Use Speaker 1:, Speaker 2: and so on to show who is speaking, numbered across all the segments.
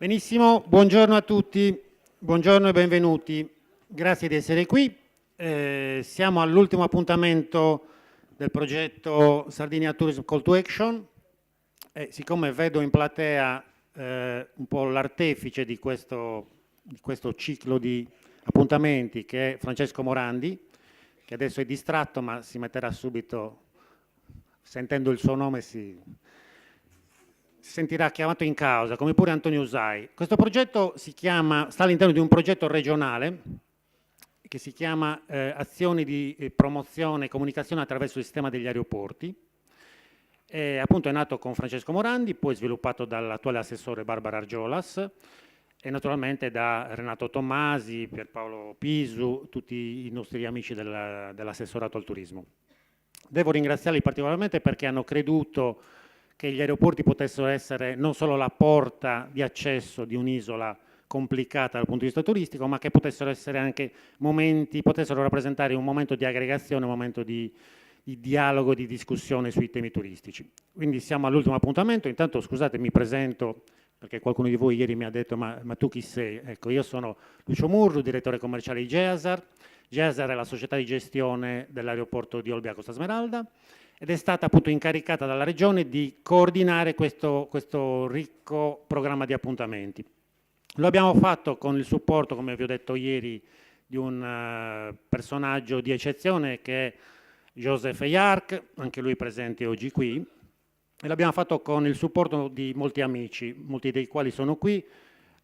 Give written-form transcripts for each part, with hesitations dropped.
Speaker 1: Benissimo, buongiorno a tutti, buongiorno e benvenuti. Grazie di essere qui. Siamo all'ultimo appuntamento del progetto Sardinia Tourism Call to Action. Siccome vedo in platea un po' l'artefice di questo ciclo di appuntamenti, che è Francesco Morandi, che adesso è distratto ma si metterà subito, sentendo il suo nome si sentirà chiamato in causa, come pure Antonio Usai. Questo progetto sta all'interno di un progetto regionale che si chiama Azioni di promozione e comunicazione attraverso il sistema degli aeroporti. Appunto è nato con Francesco Morandi, poi sviluppato dall'attuale assessore Barbara Argiolas e naturalmente da Renato Tommasi, Pierpaolo Pisu, tutti i nostri amici dell'assessorato al turismo. Devo ringraziarli particolarmente perché hanno creduto che gli aeroporti potessero essere non solo la porta di accesso di un'isola complicata dal punto di vista turistico, ma che potessero essere anche potessero rappresentare un momento di aggregazione, un momento di dialogo, di discussione sui temi turistici. Quindi siamo all'ultimo appuntamento. Intanto scusate, mi presento perché qualcuno di voi ieri mi ha detto ma tu chi sei? Ecco, io sono Lucio Murru, direttore commerciale di Geasar. Geasar è la società di gestione dell'aeroporto di Olbia Costa Smeralda ed è stata appunto incaricata dalla Regione di coordinare questo ricco programma di appuntamenti. Lo abbiamo fatto con il supporto, come vi ho detto ieri, di un personaggio di eccezione che è Joseph Yark, anche lui presente oggi qui, e l'abbiamo fatto con il supporto di molti amici, molti dei quali sono qui,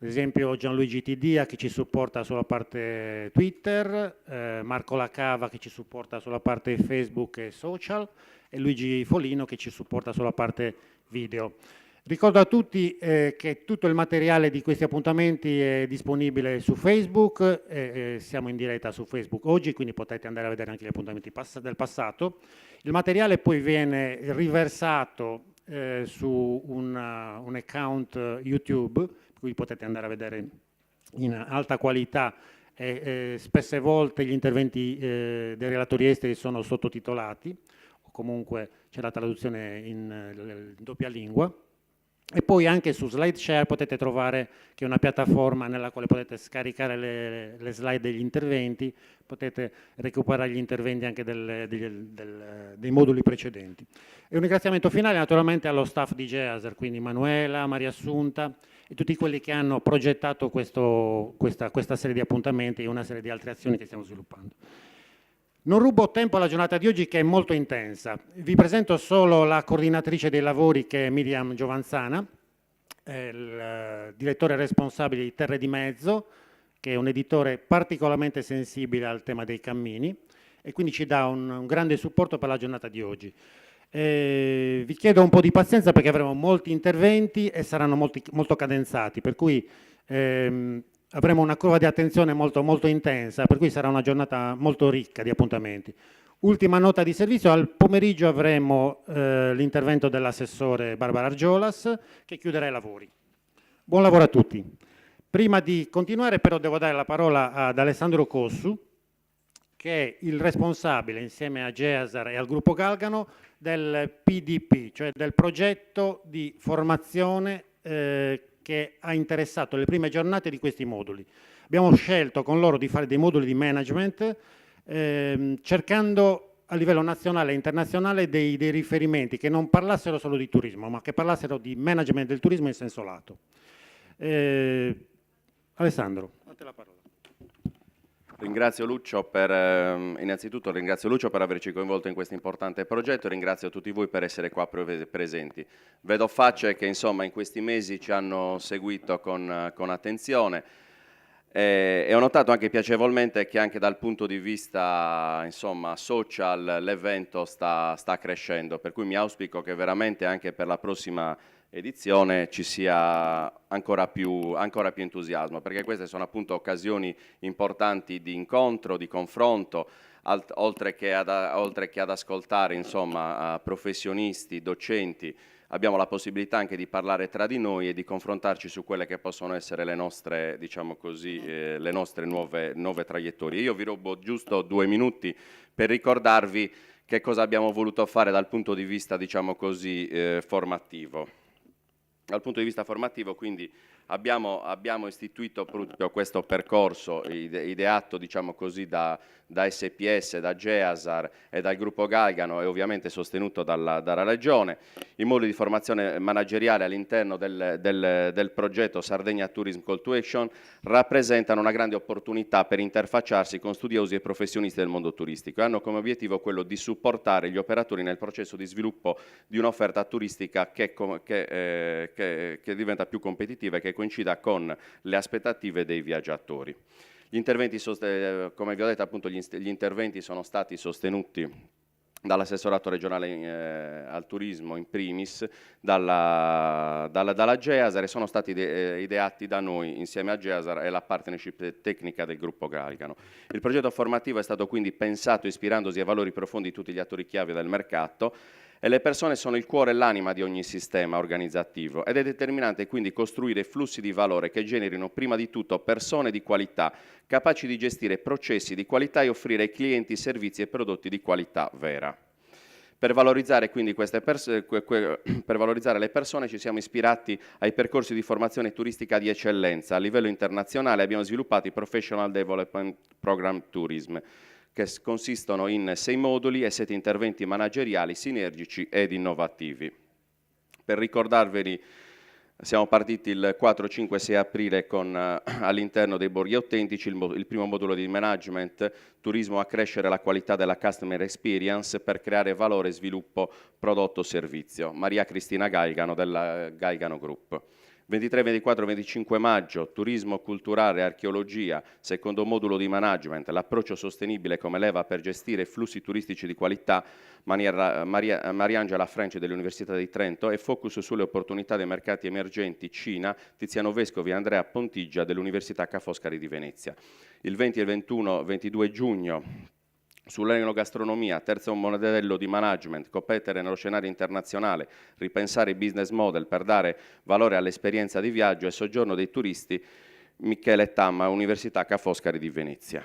Speaker 1: ad esempio Gianluigi Tidia che ci supporta sulla parte Twitter, Marco Lacava che ci supporta sulla parte Facebook e social e Luigi Folino che ci supporta sulla parte video. Ricordo a tutti che tutto il materiale di questi appuntamenti è disponibile su Facebook, siamo in diretta su Facebook oggi, quindi potete andare a vedere anche gli appuntamenti del passato. Il materiale poi viene riversato su un account YouTube, cui potete andare a vedere in alta qualità e spesse volte gli interventi dei relatori esteri sono sottotitolati o comunque c'è la traduzione in doppia lingua. E poi anche su SlideShare potete trovare che è una piattaforma nella quale potete scaricare le slide degli interventi, potete recuperare gli interventi anche dei moduli precedenti. E un ringraziamento finale naturalmente allo staff di Geasar, quindi Manuela, Maria Assunta e tutti quelli che hanno progettato questa serie di appuntamenti e una serie di altre azioni che stiamo sviluppando. Non rubo tempo alla giornata di oggi che è molto intensa. Vi presento solo la coordinatrice dei lavori che è Miriam Giovanzana, il direttore responsabile di Terre di Mezzo, che è un editore particolarmente sensibile al tema dei cammini e quindi ci dà un grande supporto per la giornata di oggi. Vi chiedo un po' di pazienza perché avremo molti interventi e saranno molto cadenzati, per cui avremo una curva di attenzione molto intensa, per cui sarà una giornata molto ricca di appuntamenti. Ultima nota di servizio, al pomeriggio avremo l'intervento dell'assessore Barbara Argiolas che chiuderà i lavori. Buon lavoro a tutti. Prima di continuare però devo dare la parola ad Alessandro Cossu, che è il responsabile insieme a Geasar e al gruppo Galgano del PDP, cioè del progetto di formazione che ha interessato le prime giornate di questi moduli. Abbiamo scelto con loro di fare dei moduli di management cercando a livello nazionale e internazionale dei riferimenti che non parlassero solo di turismo, ma che parlassero di management del turismo in senso lato. Alessandro, a te la parola.
Speaker 2: Ringrazio Lucio innanzitutto ringrazio Lucio per averci coinvolto in questo importante progetto e ringrazio tutti voi per essere qua presenti. Vedo facce che insomma in questi mesi ci hanno seguito con attenzione e ho notato anche piacevolmente che anche dal punto di vista insomma, social l'evento sta crescendo, per cui mi auspico che veramente anche per la prossima edizione ci sia ancora più entusiasmo, perché queste sono appunto occasioni importanti di incontro, di confronto, oltre che ad ascoltare insomma, professionisti, docenti, abbiamo la possibilità anche di parlare tra di noi e di confrontarci su quelle che possono essere le nostre, diciamo così, le nostre nuove traiettorie. Io vi rubo giusto 2 minuti per ricordarvi che cosa abbiamo voluto fare dal punto di vista, diciamo così, formativo. Dal punto di vista formativo, quindi, abbiamo istituito proprio questo percorso ideato, diciamo così, da SPS, da GEASAR e dal gruppo Galgano e ovviamente sostenuto dalla Regione. I moduli di formazione manageriale all'interno del progetto Sardegna Tourism Call to Action rappresentano una grande opportunità per interfacciarsi con studiosi e professionisti del mondo turistico e hanno come obiettivo quello di supportare gli operatori nel processo di sviluppo di un'offerta turistica che diventa più competitiva e che coincida con le aspettative dei viaggiatori. Gli interventi, come vi ho detto, appunto, gli interventi sono stati sostenuti dall'assessorato regionale al turismo in primis, dalla GEASAR e sono stati ideati da noi insieme a GEASAR e la partnership tecnica del gruppo Galgano. Il progetto formativo è stato quindi pensato ispirandosi ai valori profondi di tutti gli attori chiave del mercato e le persone sono il cuore e l'anima di ogni sistema organizzativo ed è determinante quindi costruire flussi di valore che generino prima di tutto persone di qualità, capaci di gestire processi di qualità e offrire ai clienti servizi e prodotti di qualità vera. Per valorizzare quindi per valorizzare le persone ci siamo ispirati ai percorsi di formazione turistica di eccellenza. A livello internazionale abbiamo sviluppato i Professional Development Program Tourism, che consistono in 6 moduli e 7 interventi manageriali sinergici ed innovativi. Per ricordarveli, siamo partiti il 4, 5, 6 aprile con all'interno dei borghi autentici il primo modulo di management, turismo a crescere la qualità della customer experience per creare valore, sviluppo, prodotto, servizio. Maria Cristina Galgano della Galgano Group. 23, 24, 25 maggio, turismo culturale e archeologia, secondo modulo di management, l'approccio sostenibile come leva per gestire flussi turistici di qualità, Mariangela French dell'Università di Trento e focus sulle opportunità dei mercati emergenti Cina, Tiziano Vescovi e Andrea Pontigia dell'Università Ca' Foscari di Venezia. Il 20 e il 21-22 giugno, sull'enogastronomia, terzo modello di management, competere nello scenario internazionale, ripensare i business model per dare valore all'esperienza di viaggio e soggiorno dei turisti, Michele Tamma, Università Ca' Foscari di Venezia.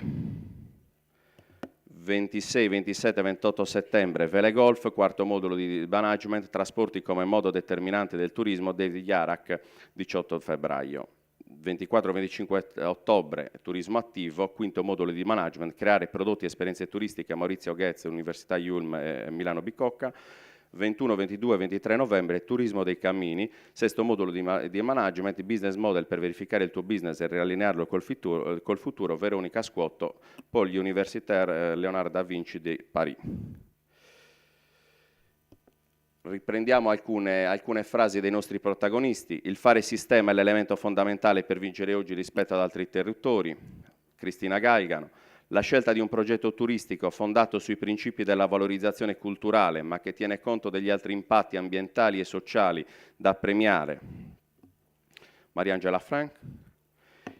Speaker 2: 26, 27 e 28 settembre, Vele Golf, quarto modulo di management, trasporti come modo determinante del turismo, David Yarak, 18 febbraio. 24-25 ottobre, turismo attivo, quinto modulo di management, creare prodotti e esperienze turistiche, Maurizio Goetz, Università Yulm e Milano Bicocca. 21, 22 e 23 novembre, turismo dei cammini, sesto modulo di management, business model per verificare il tuo business e riallinearlo col futuro, Veronica Scuotto, Poli Universitaire Leonardo da Vinci di Paris. Riprendiamo alcune frasi dei nostri protagonisti. Il fare sistema è l'elemento fondamentale per vincere oggi rispetto ad altri territori. Cristina Galgano. La scelta di un progetto turistico fondato sui principi della valorizzazione culturale, ma che tiene conto degli altri impatti ambientali e sociali da premiare. Mariangela Frank.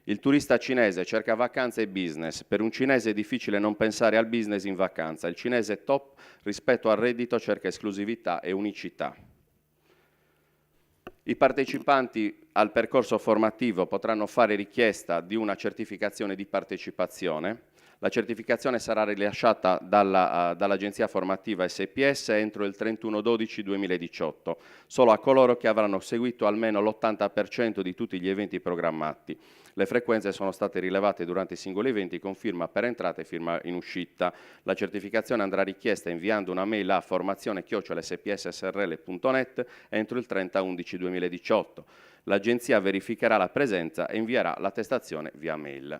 Speaker 2: Il turista cinese cerca vacanze e business. Per un cinese è difficile non pensare al business in vacanza. Il cinese top rispetto al reddito cerca esclusività e unicità. I partecipanti al percorso formativo potranno fare richiesta di una certificazione di partecipazione. La certificazione sarà rilasciata dall'agenzia formativa SPS entro il 31/12/2018, solo a coloro che avranno seguito almeno l'80% di tutti gli eventi programmati. Le frequenze sono state rilevate durante i singoli eventi con firma per entrata e firma in uscita. La certificazione andrà richiesta inviando una mail a formazione@spssrl.net entro il 30/11/2018. L'agenzia verificherà la presenza e invierà l'attestazione via mail.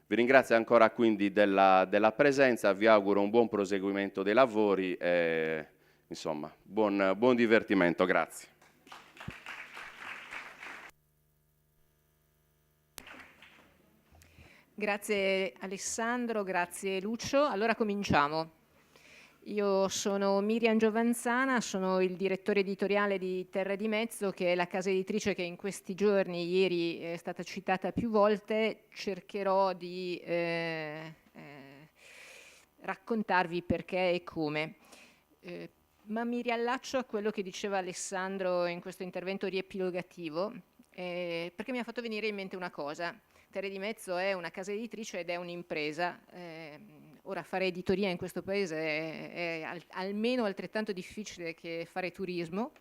Speaker 2: Vi ringrazio ancora quindi della presenza, vi auguro un buon proseguimento dei lavori e insomma buon divertimento, grazie.
Speaker 3: Grazie Alessandro, grazie Lucio. Allora cominciamo. Io sono Miriam Giovanzana, sono il direttore editoriale di Terre di Mezzo, che è la casa editrice che in questi giorni, ieri è stata citata più volte. Cercherò di raccontarvi perché e come. Ma mi riallaccio a quello che diceva Alessandro in questo intervento riepilogativo, perché mi ha fatto venire in mente una cosa. Terre di Mezzo è una casa editrice ed è un'impresa. Ora fare editoria in questo paese è almeno altrettanto difficile che fare turismo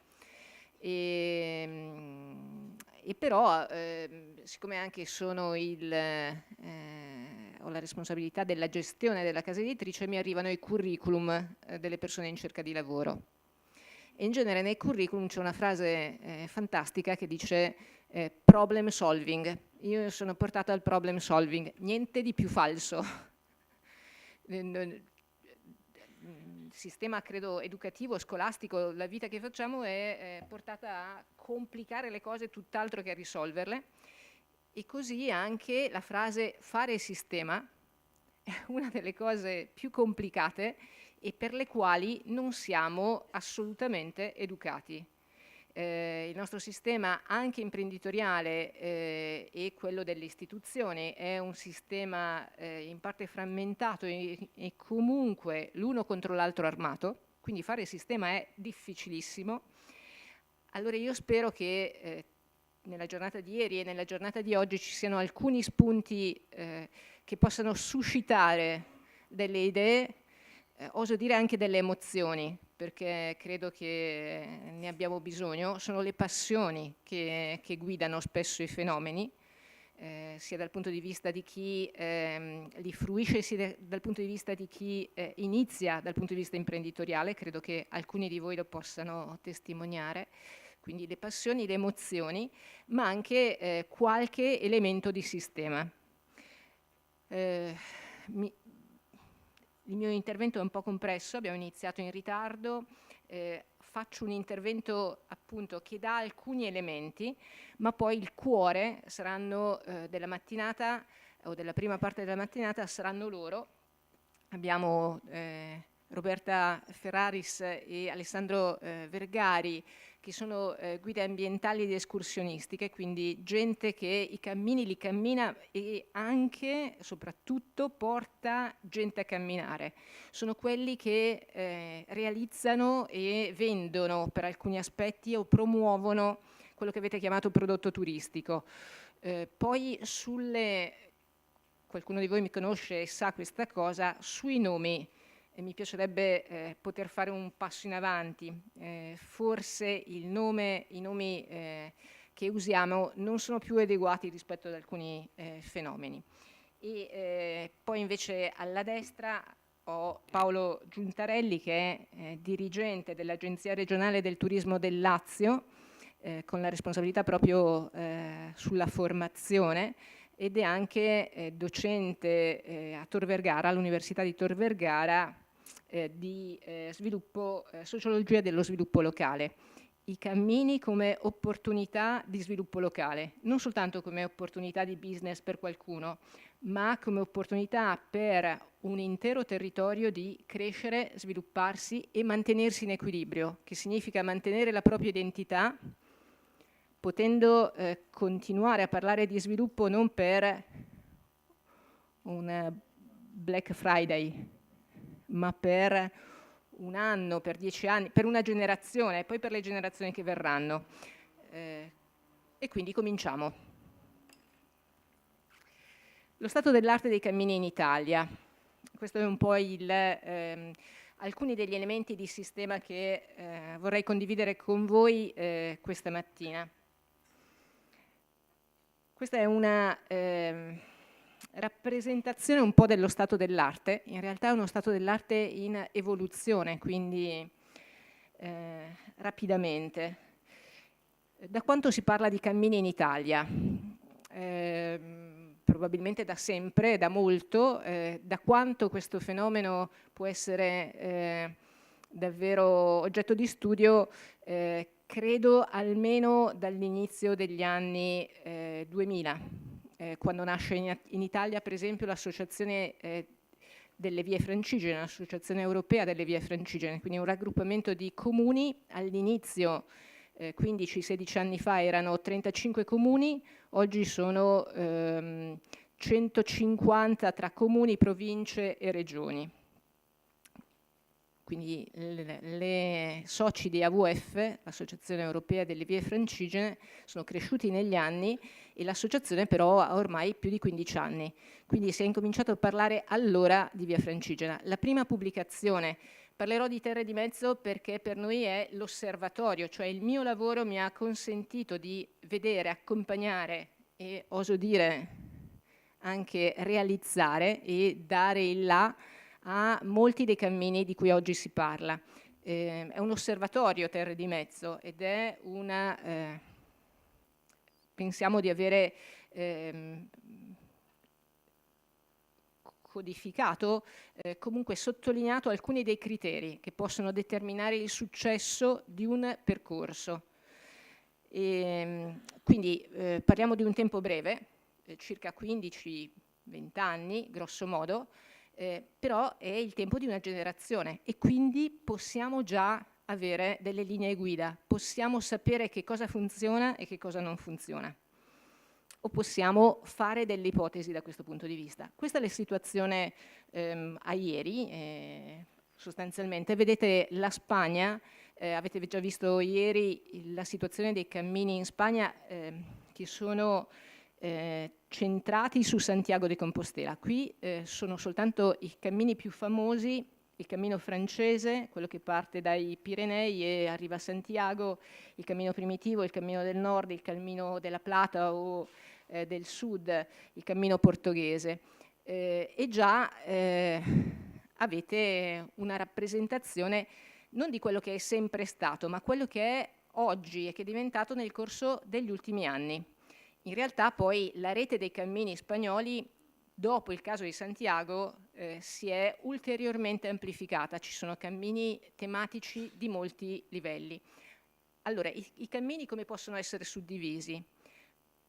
Speaker 3: e E però, siccome anche ho la responsabilità della gestione della casa editrice, mi arrivano i curriculum delle persone in cerca di lavoro. E in genere nei curriculum c'è una frase fantastica che dice problem solving. Io sono portata al problem solving, niente di più falso. Il sistema, credo, educativo, scolastico, la vita che facciamo è portata a complicare le cose tutt'altro che a risolverle, e così anche la frase fare sistema è una delle cose più complicate e per le quali non siamo assolutamente educati. Il nostro sistema anche imprenditoriale e quello delle istituzioni è un sistema in parte frammentato e comunque l'uno contro l'altro armato, quindi fare sistema è difficilissimo. Allora io spero che nella giornata di ieri e nella giornata di oggi ci siano alcuni spunti che possano suscitare delle idee, oso dire anche delle emozioni, perché credo che ne abbiamo bisogno. Sono le passioni che guidano spesso i fenomeni, sia dal punto di vista di chi li fruisce, sia dal punto di vista di chi inizia dal punto di vista imprenditoriale. Credo che alcuni di voi lo possano testimoniare. Quindi le passioni, le emozioni, ma anche qualche elemento di sistema. Il mio intervento è un po' compresso, abbiamo iniziato in ritardo, faccio un intervento appunto che dà alcuni elementi, ma poi il cuore saranno della mattinata o della prima parte della mattinata saranno loro. Abbiamo Roberta Ferraris e Alessandro Vergari, che sono guide ambientali ed escursionistiche, quindi gente che i cammini li cammina e anche, soprattutto, porta gente a camminare. Sono quelli che realizzano e vendono per alcuni aspetti o promuovono quello che avete chiamato prodotto turistico. Poi qualcuno di voi mi conosce e sa questa cosa, sui nomi. Mi piacerebbe poter fare un passo in avanti. Forse i nomi che usiamo non sono più adeguati rispetto ad alcuni fenomeni. E poi invece alla destra ho Paolo Giuntarelli, che è dirigente dell'Agenzia regionale del turismo del Lazio, con la responsabilità proprio sulla formazione, ed è anche docente a Tor Vergara, all'Università di Tor Vergara, di sociologia dello sviluppo locale. I cammini come opportunità di sviluppo locale, non soltanto come opportunità di business per qualcuno, ma come opportunità per un intero territorio di crescere, svilupparsi e mantenersi in equilibrio, che significa mantenere la propria identità, potendo continuare a parlare di sviluppo non per un Black Friday, ma per un anno, per 10 anni, per una generazione e poi per le generazioni che verranno. E quindi cominciamo. Lo stato dell'arte dei cammini in Italia. Questo è un po' alcuni degli elementi di sistema che vorrei condividere con voi questa mattina. Questa è una rappresentazione un po' dello stato dell'arte. In realtà è uno stato dell'arte in evoluzione, quindi rapidamente. Da quanto si parla di cammini in Italia? Probabilmente da sempre, da molto. Da quanto questo fenomeno può essere davvero oggetto di studio? Credo almeno dall'inizio degli anni 2000, quando nasce in Italia, per esempio, l'associazione delle vie francigene, l'associazione europea delle vie francigene, quindi un raggruppamento di comuni. All'inizio, 15-16 anni fa, erano 35 comuni, oggi sono 150 tra comuni, province e regioni. Quindi le soci di AVF, l'Associazione Europea delle Vie Francigene, sono cresciuti negli anni e l'associazione però ha ormai più di 15 anni. Quindi si è incominciato a parlare allora di Via Francigena. La prima pubblicazione Parlerò di Terre di Mezzo perché per noi è l'osservatorio, cioè il mio lavoro mi ha consentito di vedere, accompagnare e, oso dire, anche realizzare e dare il là a molti dei cammini di cui oggi si parla. È un osservatorio Terre di Mezzo ed è una... pensiamo di avere codificato, comunque sottolineato alcuni dei criteri che possono determinare il successo di un percorso. Quindi parliamo di un tempo breve, circa 15-20 anni, grosso modo, però è il tempo di una generazione e quindi possiamo già avere delle linee guida, possiamo sapere che cosa funziona e che cosa non funziona, o possiamo fare delle ipotesi da questo punto di vista. Questa è la situazione a ieri, sostanzialmente. Vedete la Spagna, avete già visto ieri la situazione dei cammini in Spagna che sono centrati su Santiago de Compostela. Qui sono soltanto i cammini più famosi, il cammino francese, quello che parte dai Pirenei e arriva a Santiago, il cammino primitivo, il cammino del nord, il cammino della Plata o del sud, il cammino portoghese. E già avete una rappresentazione non di quello che è sempre stato, ma quello che è oggi e che è diventato nel corso degli ultimi anni. In realtà poi la rete dei cammini spagnoli, dopo il caso di Santiago, si è ulteriormente amplificata. Ci sono cammini tematici di molti livelli. Allora, i cammini come possono essere suddivisi?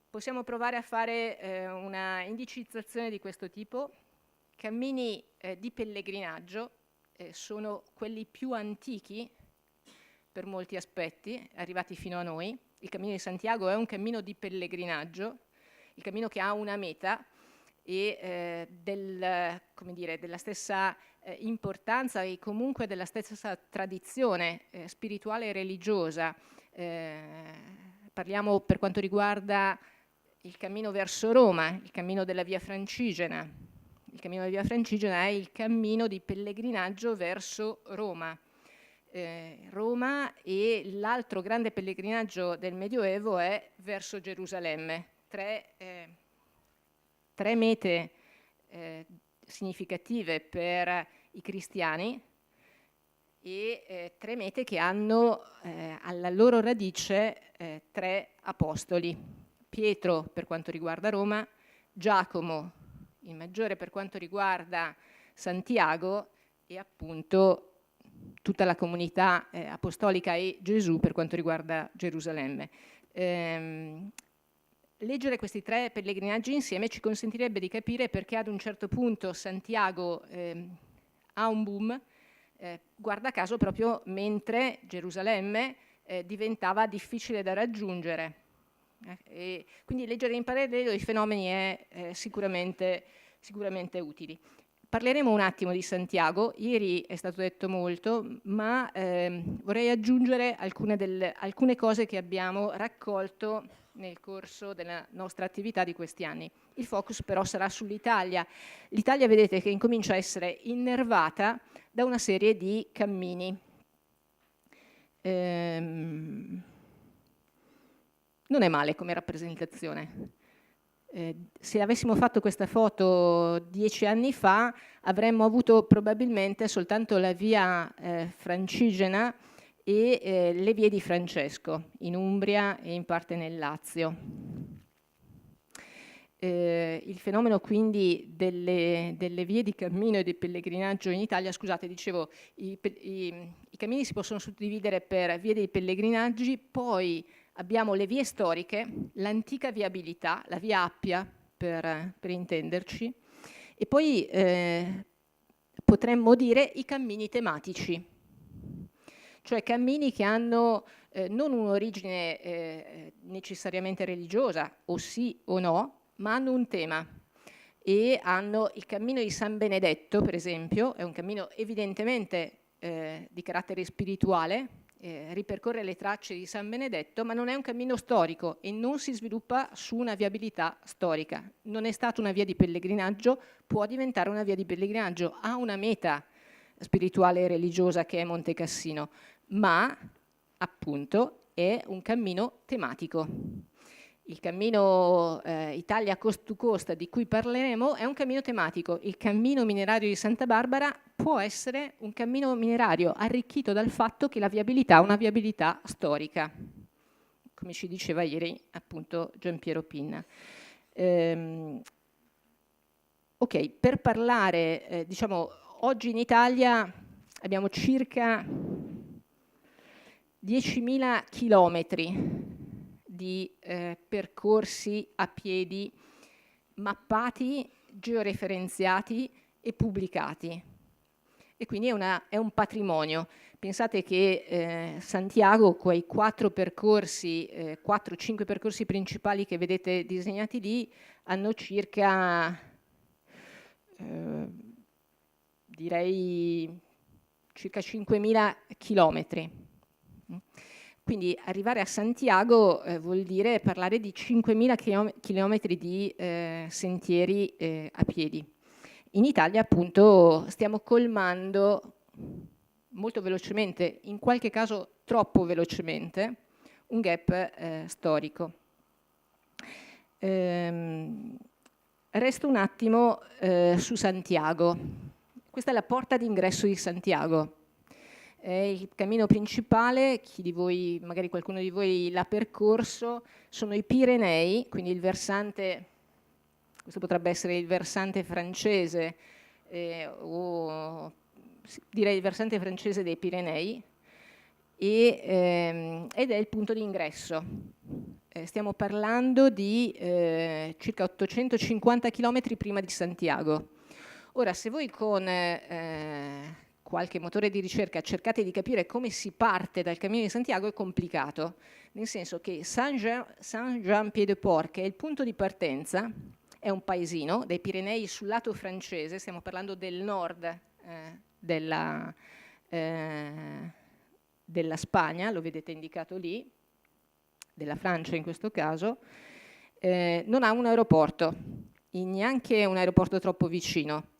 Speaker 3: Possiamo provare a fare una indicizzazione di questo tipo. Cammini di pellegrinaggio sono quelli più antichi per molti aspetti, arrivati fino a noi. Il cammino di Santiago è un cammino di pellegrinaggio, il cammino che ha una meta e della stessa importanza e comunque della stessa tradizione spirituale e religiosa. Parliamo per quanto riguarda il cammino verso Roma, il cammino della Via Francigena. Il cammino della Via Francigena è il cammino di pellegrinaggio verso Roma. Roma, e l'altro grande pellegrinaggio del Medioevo è verso Gerusalemme. Tre mete significative per i cristiani e tre mete che hanno alla loro radice tre apostoli: Pietro per quanto riguarda Roma, Giacomo il maggiore per quanto riguarda Santiago e appunto tutta la comunità apostolica e Gesù per quanto riguarda Gerusalemme. Leggere questi tre pellegrinaggi insieme ci consentirebbe di capire perché ad un certo punto Santiago ha un boom, guarda caso proprio mentre Gerusalemme diventava difficile da raggiungere. E quindi leggere in parallelo i fenomeni è sicuramente utili. Parleremo un attimo di Santiago. Ieri è stato detto molto, ma vorrei aggiungere alcune cose che abbiamo raccolto nel corso della nostra attività di questi anni. Il focus però sarà sull'Italia. L'Italia, vedete, che incomincia a essere innervata da una serie di cammini. Non è male come rappresentazione. Se avessimo fatto questa foto 10 anni fa avremmo avuto probabilmente soltanto la via Francigena e le vie di Francesco in Umbria e in parte nel Lazio. Il fenomeno quindi delle vie di cammino e di pellegrinaggio in Italia, scusate, dicevo, i cammini si possono suddividere per vie dei pellegrinaggi, poi abbiamo le vie storiche, l'antica viabilità, la via Appia per intenderci, e poi potremmo dire i cammini tematici, cioè cammini che hanno non un'origine necessariamente religiosa, o sì o no, ma hanno un tema. E hanno il cammino di San Benedetto, per esempio, è un cammino evidentemente di carattere spirituale, ripercorre le tracce di San Benedetto, ma non è un cammino storico e non si sviluppa su una viabilità storica. Non è stata una via di pellegrinaggio, può diventare una via di pellegrinaggio, ha una meta spirituale e religiosa che è Monte Cassino, ma appunto è un cammino tematico. Il cammino Italia Coast to Coast di cui parleremo è un cammino tematico. Il cammino minerario di Santa Barbara può essere un cammino minerario arricchito dal fatto che la viabilità è una viabilità storica, come ci diceva ieri appunto Giampiero Pinna. Ok, per parlare, diciamo, oggi in Italia abbiamo circa 10.000 chilometri di percorsi a piedi mappati, georeferenziati e pubblicati. E quindi è un patrimonio. Pensate che Santiago, quei 4-5 percorsi principali che vedete disegnati lì, hanno circa, direi, circa 5.000 chilometri. Quindi arrivare a Santiago vuol dire parlare di 5.000 chilometri di sentieri a piedi. In Italia appunto stiamo colmando molto velocemente, in qualche caso troppo velocemente, un gap storico. Resto un attimo su Santiago. Questa è la porta d'ingresso di Santiago. È il cammino principale, chi di voi, magari qualcuno di voi l'ha percorso, sono i Pirenei, quindi il versante, questo potrebbe essere il versante francese, o direi il versante francese dei Pirenei, ed è il punto di ingresso. Stiamo parlando di circa 850 km prima di Santiago. Ora, se voi con qualche motore di ricerca cercate di capire come si parte dal Cammino di Santiago, è complicato, nel senso che Saint-Jean-Pied-de-Port, che è il punto di partenza, è un paesino dei Pirenei sul lato francese, stiamo parlando del nord della Spagna, lo vedete indicato lì, della Francia in questo caso, non ha un aeroporto, neanche un aeroporto troppo vicino.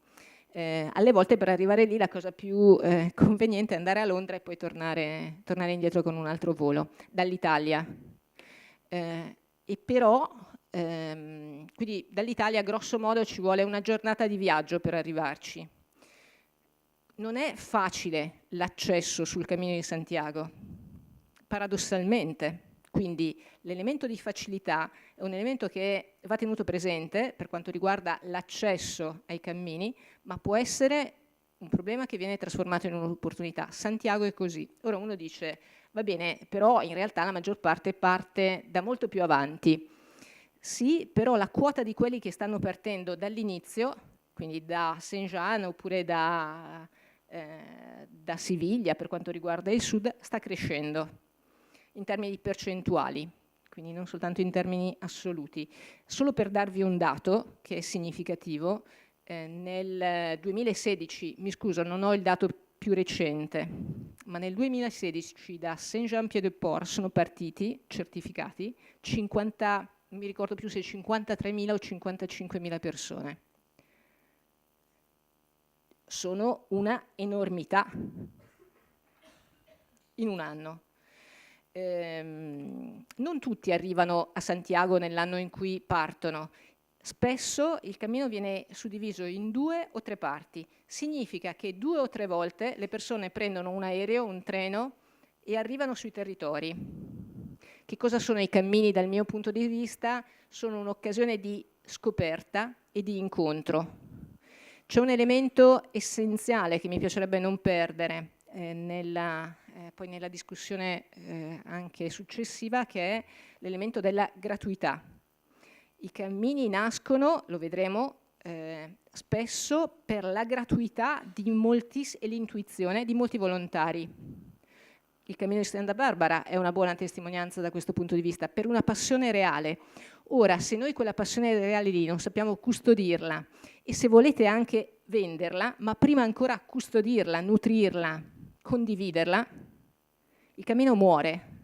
Speaker 3: Alle volte per arrivare lì la cosa più conveniente è andare a Londra e poi tornare indietro con un altro volo dall'Italia. E però, quindi dall'Italia grosso modo ci vuole una giornata di viaggio per arrivarci. Non è facile l'accesso sul Cammino di Santiago, paradossalmente. Quindi l'elemento di facilità è un elemento che va tenuto presente per quanto riguarda l'accesso ai cammini, ma può essere un problema che viene trasformato in un'opportunità. Santiago è così. Ora uno dice, va bene, però in realtà la maggior parte parte da molto più avanti. Sì, però la quota di quelli che stanno partendo dall'inizio, quindi da Saint-Jean oppure da Siviglia per quanto riguarda il sud, sta crescendo in termini percentuali, quindi non soltanto in termini assoluti. Solo per darvi un dato che è significativo, nel 2016, mi scuso, non ho il dato più recente, ma nel 2016 da Saint-Jean-Pied-de-Port sono partiti, certificati, 50, non mi ricordo più se 53.000 o 55.000 persone. Sono una enormità in un anno. Non tutti arrivano a Santiago nell'anno in cui partono. Spesso il cammino viene suddiviso in 2 o 3 parti. Significa che 2 o 3 volte le persone prendono un aereo, un treno e arrivano sui territori. Che cosa sono i cammini dal mio punto di vista? Sono un'occasione di scoperta e di incontro. C'è un elemento essenziale che mi piacerebbe non perdere poi nella discussione anche successiva, che è l'elemento della gratuità. I cammini nascono, lo vedremo, spesso per la gratuità di e l'intuizione di molti volontari. Il Cammino di Santa Barbara è una buona testimonianza da questo punto di vista, per una passione reale. Ora, se noi quella passione reale lì non sappiamo custodirla, e se volete anche venderla, ma prima ancora custodirla, nutrirla, condividerla, il cammino muore.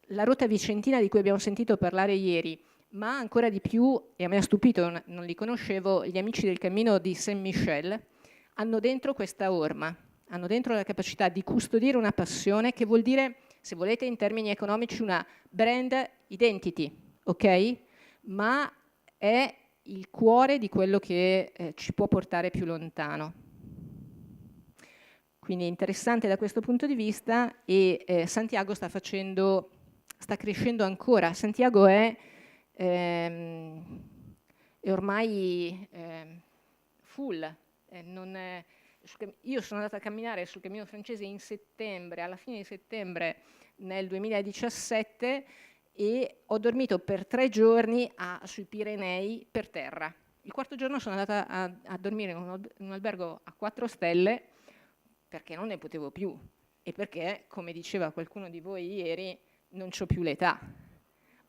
Speaker 3: La rotta vicentina di cui abbiamo sentito parlare ieri, ma ancora di più, e a me ha stupito, non li conoscevo, gli amici del cammino di Saint-Michel, hanno dentro questa orma, hanno dentro la capacità di custodire una passione, che vuol dire, se volete in termini economici, una brand identity, ok? Ma è il cuore di quello che ci può portare più lontano. Quindi è interessante da questo punto di vista, e Santiago sta crescendo ancora. Santiago è ormai full. Io sono andata a camminare sul cammino francese in settembre, alla fine di settembre nel 2017, e ho dormito per 3 giorni sui Pirenei per terra. Il quarto giorno sono andata a dormire in un albergo a 4 stelle perché non ne potevo più, e perché, come diceva qualcuno di voi ieri, non c'ho più l'età.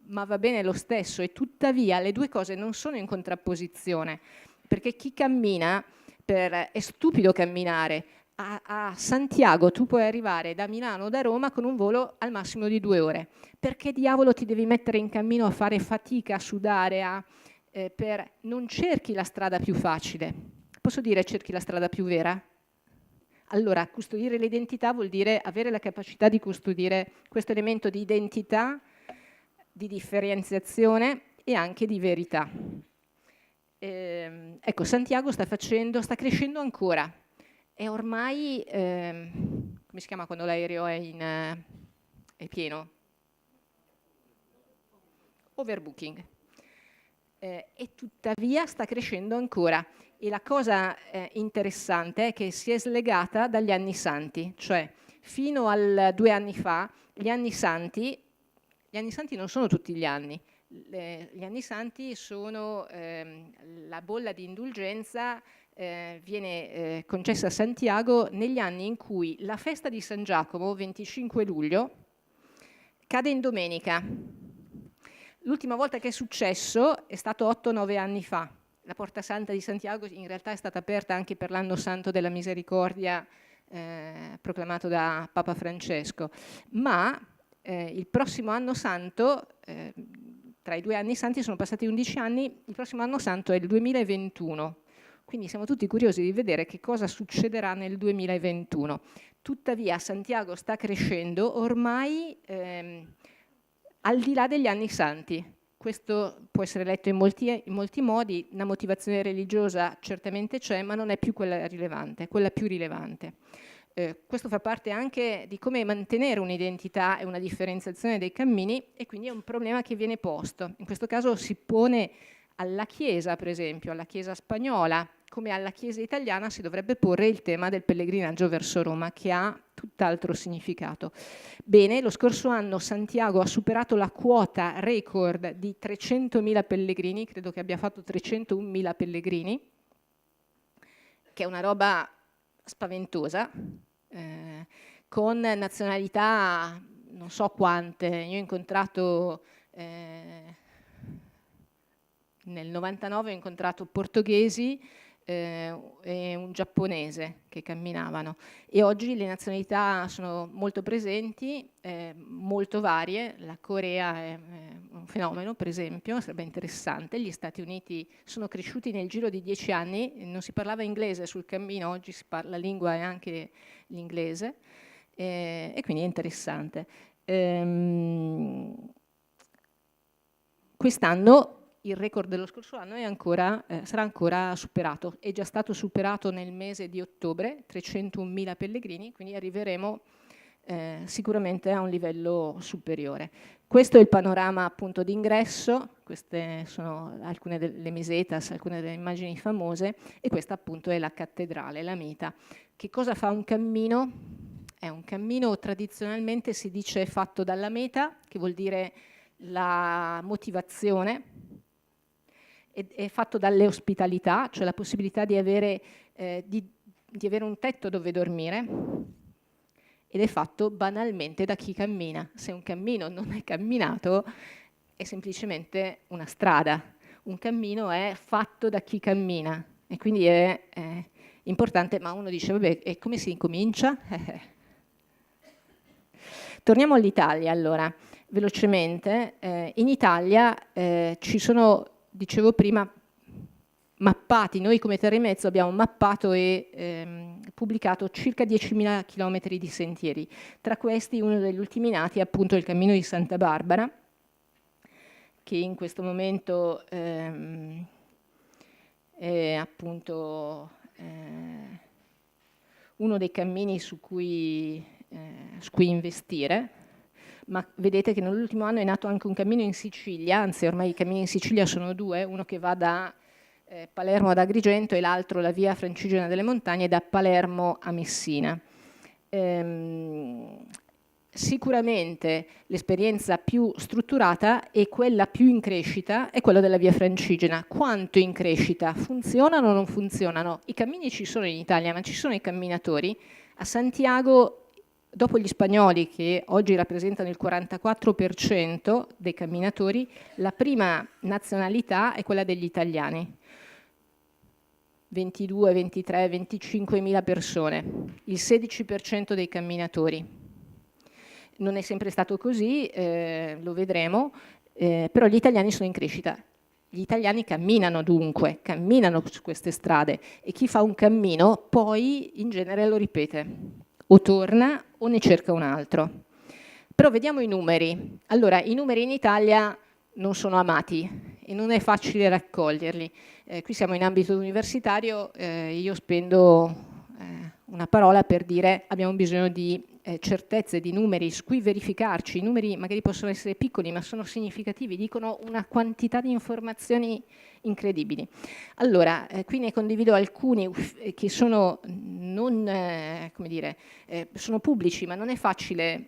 Speaker 3: Ma va bene lo stesso, e tuttavia le due cose non sono in contrapposizione, perché chi cammina, è stupido camminare. A Santiago tu puoi arrivare da Milano o da Roma con un volo al massimo di 2 ore. Perché diavolo ti devi mettere in cammino a fare fatica, a sudare, non cerchi la strada più facile. Posso dire cerchi la strada più vera? Allora, custodire l'identità vuol dire avere la capacità di custodire questo elemento di identità, di differenziazione e anche di verità. Ecco, Santiago sta crescendo ancora. È ormai, come si chiama quando l'aereo è pieno? Overbooking. E tuttavia sta crescendo ancora. E la cosa interessante è che si è slegata dagli anni santi, cioè fino a 2 anni fa gli anni santi non sono tutti gli anni. Gli anni santi sono la bolla di indulgenza, viene concessa a Santiago negli anni in cui la festa di San Giacomo, 25 luglio, cade in domenica. L'ultima volta che è successo è stato 8-9 anni fa. La Porta Santa di Santiago in realtà è stata aperta anche per l'anno santo della misericordia proclamato da Papa Francesco, ma il prossimo anno santo, tra i 2 anni santi sono passati 11 anni, il prossimo anno santo è il 2021, quindi siamo tutti curiosi di vedere che cosa succederà nel 2021. Tuttavia Santiago sta crescendo ormai al di là degli anni santi. Questo può essere letto in molti modi. Una motivazione religiosa certamente c'è, ma non è più quella rilevante, è quella più rilevante. Questo fa parte anche di come mantenere un'identità e una differenziazione dei cammini, e quindi è un problema che viene posto. In questo caso si pone alla Chiesa, per esempio, alla Chiesa spagnola, come alla Chiesa italiana si dovrebbe porre il tema del pellegrinaggio verso Roma, che ha tutt'altro significato. Bene, lo scorso anno Santiago ha superato la quota record di 300.000 pellegrini, credo che abbia fatto 301.000 pellegrini, che è una roba spaventosa, con nazionalità non so quante. Io ho incontrato nel 99 ho incontrato portoghesi e un giapponese che camminavano, e oggi le nazionalità sono molto presenti, molto varie. La Corea è un fenomeno, per esempio, sarebbe interessante. Gli Stati Uniti sono cresciuti nel giro di 10 anni, non si parlava inglese sul cammino, oggi si parla lingua e anche l'inglese, e quindi è interessante. Quest'anno il record dello scorso anno sarà ancora superato, è già stato superato nel mese di ottobre, 301.000 pellegrini, quindi arriveremo sicuramente a un livello superiore. Questo è il panorama appunto d'ingresso, queste sono alcune delle mesetas, alcune delle immagini famose, e questa appunto è la cattedrale, la meta. Che cosa fa un cammino? È un cammino, tradizionalmente si dice, fatto dalla meta, che vuol dire la motivazione, è fatto dalle ospitalità, cioè la possibilità di avere un tetto dove dormire, ed è fatto banalmente da chi cammina. Se un cammino non è camminato, è semplicemente una strada. Un cammino è fatto da chi cammina, e quindi è importante. Ma uno dice, vabbè, e come si incomincia? Torniamo all'Italia, allora, velocemente. In Italia ci sono, dicevo prima, mappati, noi come Terra e Mezzo abbiamo mappato e pubblicato circa 10.000 chilometri di sentieri. Tra questi uno degli ultimi nati è appunto il Cammino di Santa Barbara, che in questo momento è appunto uno dei cammini su cui investire, ma vedete che nell'ultimo anno è nato anche un cammino in Sicilia, anzi ormai i cammini in Sicilia sono due, uno che va da Palermo ad Agrigento e l'altro la via Francigena delle Montagne da Palermo a Messina. Sicuramente l'esperienza più strutturata e quella più in crescita è quella della via Francigena. Quanto in crescita? Funzionano o non funzionano? I cammini ci sono in Italia, ma ci sono i camminatori. A Santiago, dopo gli spagnoli, che oggi rappresentano il 44% dei camminatori, la prima nazionalità è quella degli italiani. 22, 23, 25 mila persone, il 16% dei camminatori. Non è sempre stato così, lo vedremo, però gli italiani sono in crescita. Gli italiani camminano dunque, camminano su queste strade e chi fa un cammino poi in genere lo ripete, o torna o ne cerca un altro. Però vediamo i numeri. Allora, i numeri in Italia non sono amati e non è facile raccoglierli. Qui siamo in ambito universitario, io spendo una parola per dire abbiamo bisogno di certezze, di numeri su cui verificarci. I numeri magari possono essere piccoli ma sono significativi, dicono una quantità di informazioni incredibili. Allora, qui ne condivido alcuni che sono non, come dire, sono pubblici ma non è facile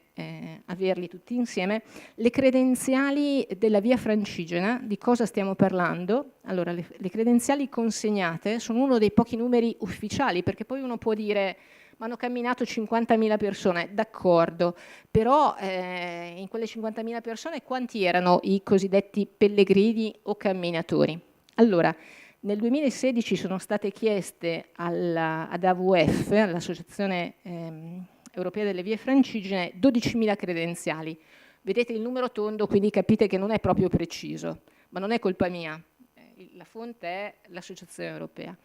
Speaker 3: averli tutti insieme. Le credenziali della via Francigena, di cosa stiamo parlando? Allora, le credenziali consegnate sono uno dei pochi numeri ufficiali, perché poi uno può dire ma hanno camminato 50.000 persone, d'accordo, però in quelle 50.000 persone quanti erano i cosiddetti pellegrini o camminatori? Allora, nel 2016 sono state chieste ad AVF, all'Associazione Europea delle Vie Francigene, 12.000 credenziali. Vedete il numero tondo, quindi capite che non è proprio preciso, ma non è colpa mia, la fonte è l'Associazione Europea.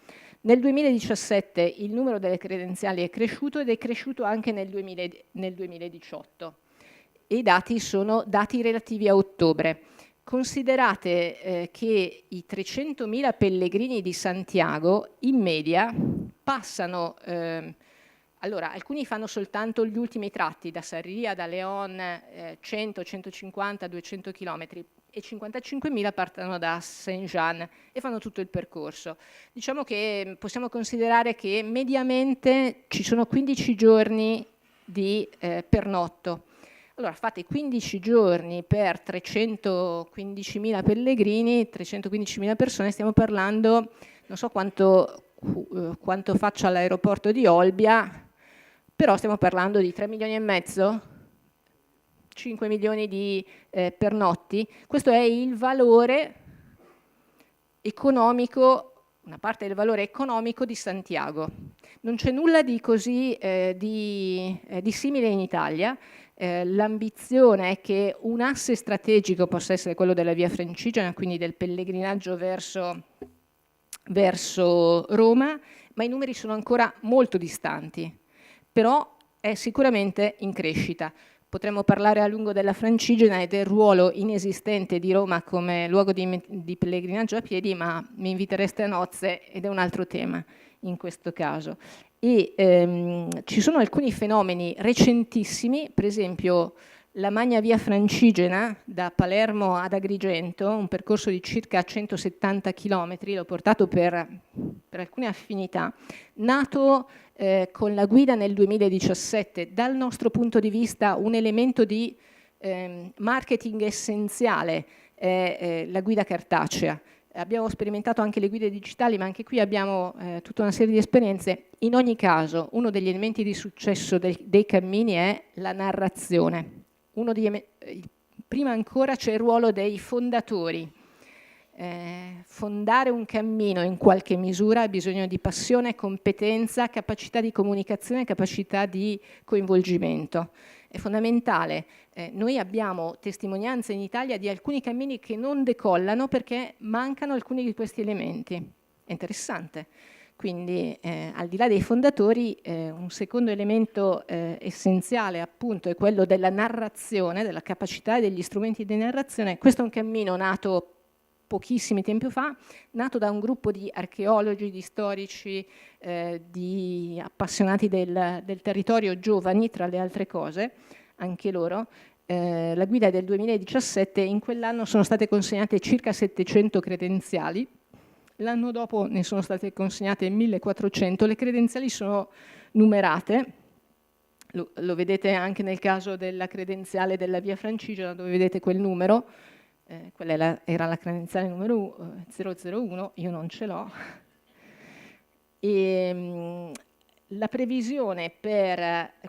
Speaker 3: Nel 2017 il numero delle credenziali è cresciuto ed è cresciuto anche nel 2018 e i dati sono dati relativi a ottobre. Considerate che i 300.000 pellegrini di Santiago in media passano, allora alcuni fanno soltanto gli ultimi tratti da Sarria, da León, 100, 150, 200 chilometri, e 55.000 partono da Saint-Jean e fanno tutto il percorso. Diciamo che possiamo considerare che mediamente ci sono 15 giorni di pernotto. Allora fate 15 giorni per 315.000 pellegrini, 315.000 persone, stiamo parlando, non so quanto faccia l'aeroporto di Olbia, però stiamo parlando di 3 milioni e mezzo, 5 milioni di pernotti. Questo è il valore economico, una parte del valore economico di Santiago. Non c'è nulla di così di simile in Italia. L'ambizione è che un asse strategico possa essere quello della via Francigena, quindi del pellegrinaggio verso Roma, ma i numeri sono ancora molto distanti, però è sicuramente in crescita. Potremmo parlare a lungo della Francigena e del ruolo inesistente di Roma come luogo di pellegrinaggio a piedi, ma mi invitereste a nozze ed è un altro tema in questo caso. E ci sono alcuni fenomeni recentissimi, per esempio la Magna Via Francigena da Palermo ad Agrigento, un percorso di circa 170 km, l'ho portato per alcune affinità, nato con la guida nel 2017, dal nostro punto di vista un elemento di marketing essenziale è la guida cartacea. Abbiamo sperimentato anche le guide digitali, ma anche qui abbiamo tutta una serie di esperienze. In ogni caso, uno degli elementi di successo dei cammini è la narrazione. Prima ancora c'è il ruolo dei fondatori. Fondare un cammino in qualche misura ha bisogno di passione, competenza, capacità di comunicazione, capacità di coinvolgimento. È fondamentale. Noi abbiamo testimonianze in Italia di alcuni cammini che non decollano perché mancano alcuni di questi elementi. È interessante. Quindi al di là dei fondatori, un secondo elemento essenziale appunto è quello della narrazione, della capacità e degli strumenti di narrazione. Questo è un cammino nato pochissimi tempi fa, nato da un gruppo di archeologi, di storici, di appassionati del territorio, giovani tra le altre cose, anche loro. La guida è del 2017, in quell'anno sono state consegnate circa 700 credenziali. L'anno dopo ne sono state consegnate 1400, le credenziali sono numerate, lo vedete anche nel caso della credenziale della Via Francigena, dove vedete quel numero, quella era la credenziale numero 001, io non ce l'ho. La previsione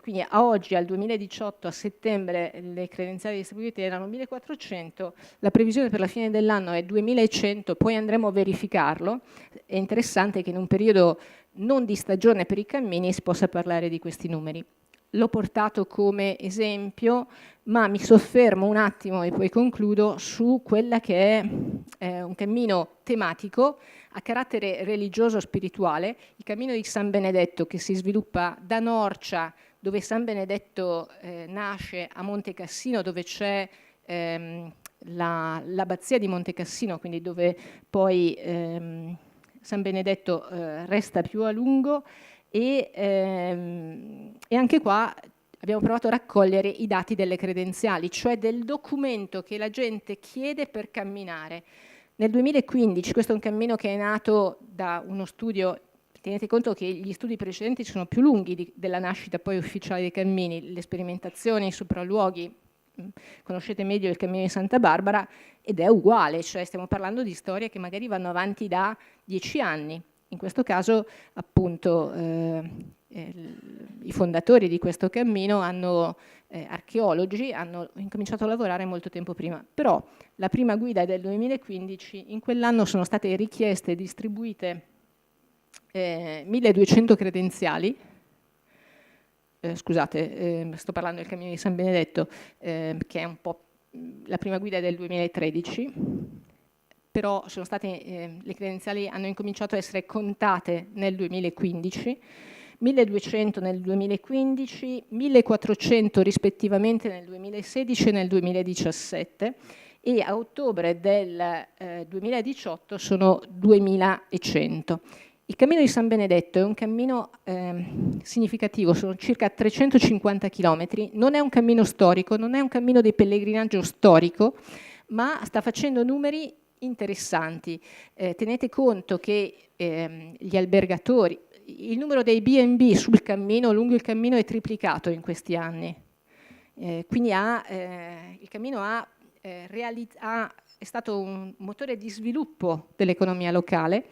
Speaker 3: quindi a oggi, al 2018, a settembre, le credenziali distribuite erano 1400, la previsione per la fine dell'anno è 2100, poi andremo a verificarlo. È interessante che in un periodo non di stagione per i cammini si possa parlare di questi numeri. L'ho portato come esempio, ma mi soffermo un attimo e poi concludo su quella che è un cammino tematico a carattere religioso-spirituale, il cammino di San Benedetto, che si sviluppa da Norcia, dove San Benedetto nasce, a Monte Cassino, dove c'è l'abbazia di Monte Cassino, quindi dove poi San Benedetto resta più a lungo, e anche qua abbiamo provato a raccogliere i dati delle credenziali, cioè del documento che la gente chiede per camminare. Nel 2015, questo è un cammino che è nato da uno studio, tenete conto che gli studi precedenti sono più lunghi della nascita poi ufficiale dei cammini, le sperimentazioni, i sopralluoghi, conoscete meglio il cammino di Santa Barbara, ed è uguale, cioè stiamo parlando di storie che magari vanno avanti da 10 anni. In questo caso, appunto, i fondatori di questo cammino archeologi hanno incominciato a lavorare molto tempo prima. Però la prima guida è del 2015, in quell'anno sono state richieste e distribuite 1200 credenziali. Scusate, sto parlando del cammino di San Benedetto, che è un po' la prima guida è del 2013. Però sono state, le credenziali hanno incominciato a essere contate nel 2015, 1200 nel 2015, 1400 rispettivamente nel 2016 e nel 2017, e a ottobre del 2018 sono 2100. Il cammino di San Benedetto è un cammino significativo, sono circa 350 chilometri, non è un cammino storico, non è un cammino di pellegrinaggio storico, ma sta facendo numeri interessanti. Tenete conto che gli albergatori, il numero dei B&B sul cammino, lungo il cammino, è triplicato in questi anni. Quindi il cammino è stato un motore di sviluppo dell'economia locale,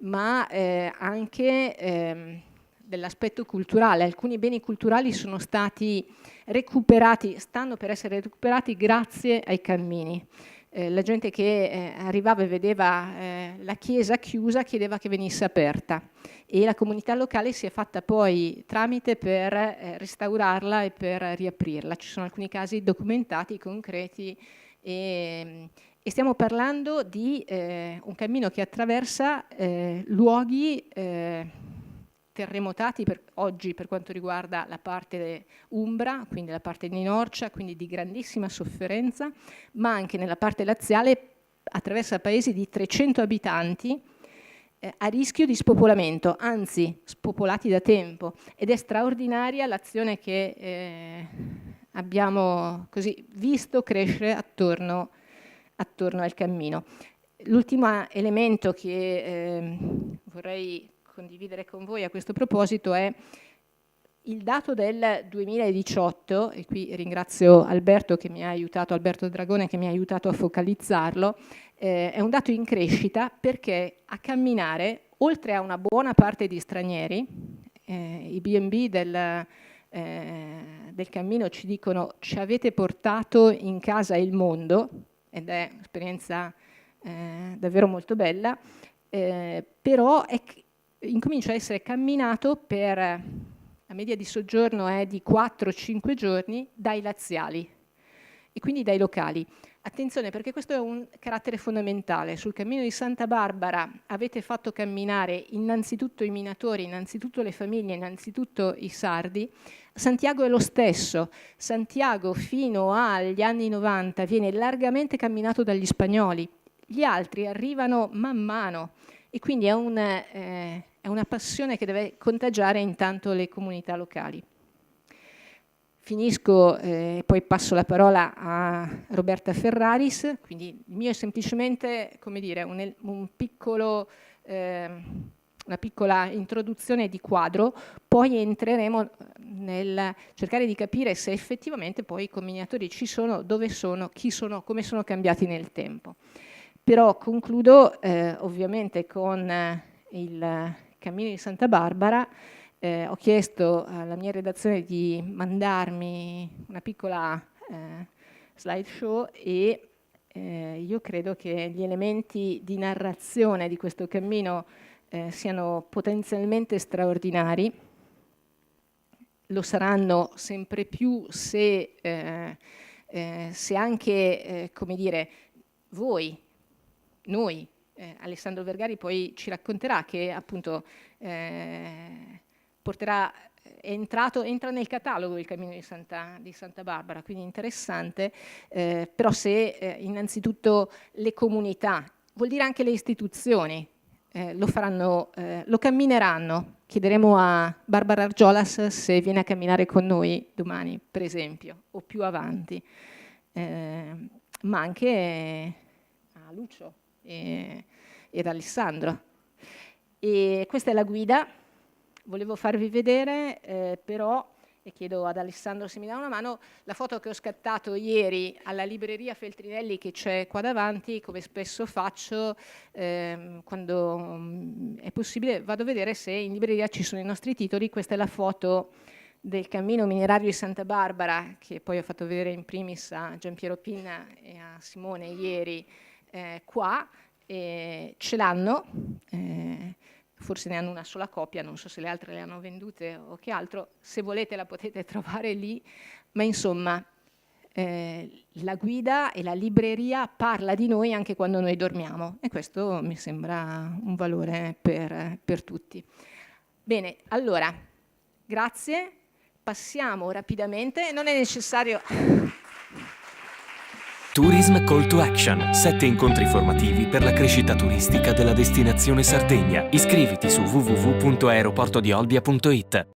Speaker 3: ma anche dell'aspetto culturale. Alcuni beni culturali sono stati recuperati, stanno per essere recuperati grazie ai cammini. La gente che arrivava e vedeva la chiesa chiusa chiedeva che venisse aperta, e la comunità locale si è fatta poi tramite per restaurarla e per riaprirla. Ci sono alcuni casi documentati, concreti, e stiamo parlando di un cammino che attraversa luoghi terremotati oggi per quanto riguarda la parte umbra, quindi la parte di Norcia, quindi di grandissima sofferenza, ma anche nella parte laziale attraversa paesi di 300 abitanti a rischio di spopolamento, anzi spopolati da tempo, ed è straordinaria l'azione che abbiamo così visto crescere attorno al cammino. L'ultimo elemento che vorrei condividere con voi a questo proposito è il dato del 2018, e qui ringrazio Alberto Dragone che mi ha aiutato a focalizzarlo. È un dato in crescita perché a camminare, oltre a una buona parte di stranieri, i B&B del cammino ci dicono: ci avete portato in casa il mondo, ed è un'esperienza davvero molto bella, però incomincia a essere camminato per, la media di soggiorno è di 4-5 giorni, dai laziali e quindi dai locali. attenzione, perché questo è un carattere fondamentale. Sul cammino di Santa Barbara avete fatto camminare innanzitutto i minatori, innanzitutto le famiglie, innanzitutto i sardi. Santiago è lo stesso. Santiago fino agli anni 90 viene largamente camminato dagli spagnoli. Gli altri arrivano man mano e quindi è una passione che deve contagiare intanto le comunità locali. Finisco e poi passo la parola a Roberta Ferraris, quindi il mio è semplicemente, come dire, una piccola introduzione di quadro, poi entreremo nel cercare di capire se effettivamente poi i combinatori ci sono, dove sono, chi sono, come sono cambiati nel tempo. Però concludo ovviamente con il Cammino di Santa Barbara. Ho chiesto alla mia redazione di mandarmi una piccola slideshow e io credo che gli elementi di narrazione di questo cammino siano potenzialmente straordinari. Lo saranno sempre più se anche, come dire, noi, Alessandro Vergari poi ci racconterà che appunto entra nel catalogo il Cammino di Santa Barbara, quindi interessante, però se innanzitutto le comunità, vuol dire anche le istituzioni, lo faranno, lo cammineranno. Chiederemo a Barbara Argiolas se viene a camminare con noi domani, per esempio, o più avanti, ma anche a Lucio ed Alessandro. E questa è la guida. Volevo farvi vedere però, e chiedo ad Alessandro se mi dà una mano, la foto che ho scattato ieri alla libreria Feltrinelli che c'è qua davanti, come spesso faccio, quando è possibile vado a vedere se in libreria ci sono i nostri titoli. Questa è la foto del cammino minerario di Santa Barbara, che poi ho fatto vedere in primis a Giampiero Pinna e a Simone ieri qua, ce l'hanno. Forse ne hanno una sola copia, non so se le altre le hanno vendute o che altro, se volete la potete trovare lì, ma insomma la guida e la libreria parla di noi anche quando noi dormiamo e questo mi sembra un valore per tutti. Bene, allora, grazie, passiamo rapidamente, non è necessario...
Speaker 4: Tourism Call to Action, 7 incontri formativi per la crescita turistica della destinazione Sardegna. Iscriviti su www.aeroportodiolbia.it.